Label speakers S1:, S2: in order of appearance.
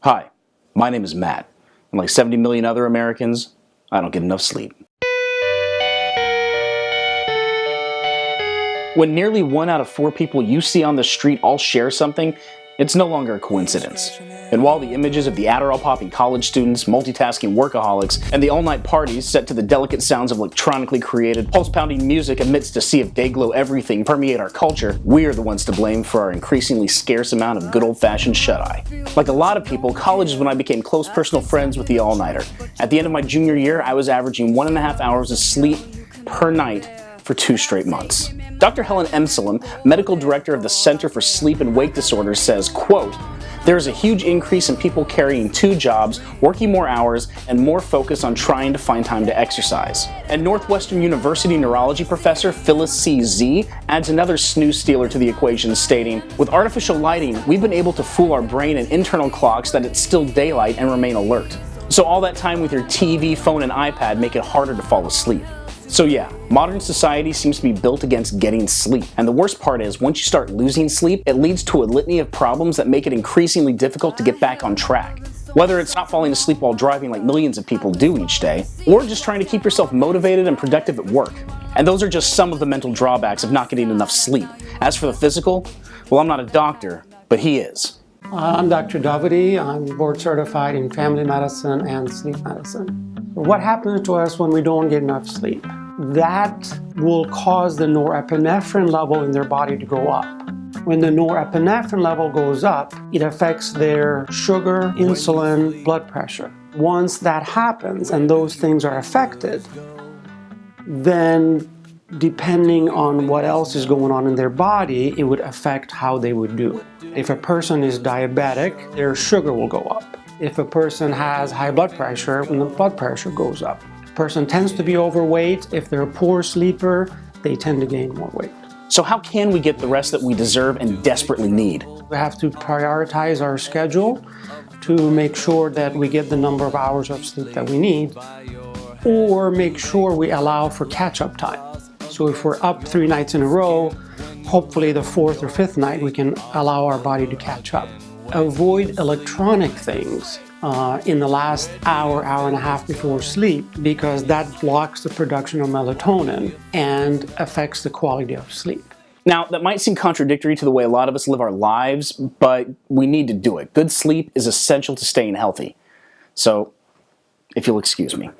S1: Hi, my name is Matt, and like 70 million other Americans, I don't get enough sleep. When nearly 1 out of 4 people you see on the street all share something, it's no longer a coincidence. And while the images of the Adderall-popping college students, multitasking workaholics, and the all-night parties set to the delicate sounds of electronically created, pulse-pounding music amidst a sea of day-glow everything permeate our culture, we are the ones to blame for our increasingly scarce amount of good old-fashioned shut-eye. Like a lot of people, college is when I became close personal friends with the all-nighter. At the end of my junior year, I was averaging 1.5 hours of sleep per night for 2 straight months. Dr. Helen Emsellem, medical director of the Center for Sleep and Wake Disorders, says, quote, "There is a huge increase in people carrying 2 jobs, working more hours, and more focus on trying to find time to exercise." And Northwestern University neurology professor Phyllis C. Z adds another snooze stealer to the equation, stating, "With artificial lighting, we've been able to fool our brain and internal clocks that it's still daylight and remain alert. So all that time with your TV, phone, and iPad make it harder to fall asleep." So yeah, modern society seems to be built against getting sleep. And the worst part is, once you start losing sleep, it leads to a litany of problems that make it increasingly difficult to get back on track. Whether it's not falling asleep while driving like millions of people do each day, or just trying to keep yourself motivated and productive at work. And those are just some of the mental drawbacks of not getting enough sleep. As for the physical, well, I'm not a doctor, but he is.
S2: I'm Dr. Davidi. I'm board certified in family medicine and sleep medicine. What happens to us when we don't get enough sleep? That will cause the norepinephrine level in their body to go up. When the norepinephrine level goes up, it affects their sugar, insulin, blood pressure. Once that happens and those things are affected, then depending on what else is going on in their body, it would affect how they would do. If a person is diabetic, their sugar will go up. If a person has high blood pressure, the blood pressure goes up. A person tends to be overweight. If they're a poor sleeper, they tend to gain more weight.
S1: So how can we get the rest that we deserve and desperately need?
S2: We have to prioritize our schedule to make sure that we get the number of hours of sleep that we need, or make sure we allow for catch-up time. So if we're up 3 nights in a row, hopefully the 4th or 5th night we can allow our body to catch up. Avoid electronic things in the last hour, hour and a half before sleep, because that blocks the production of melatonin and affects the quality of sleep.
S1: Now, that might seem contradictory to the way a lot of us live our lives, but we need to do it. Good sleep is essential to staying healthy. So, if you'll excuse me.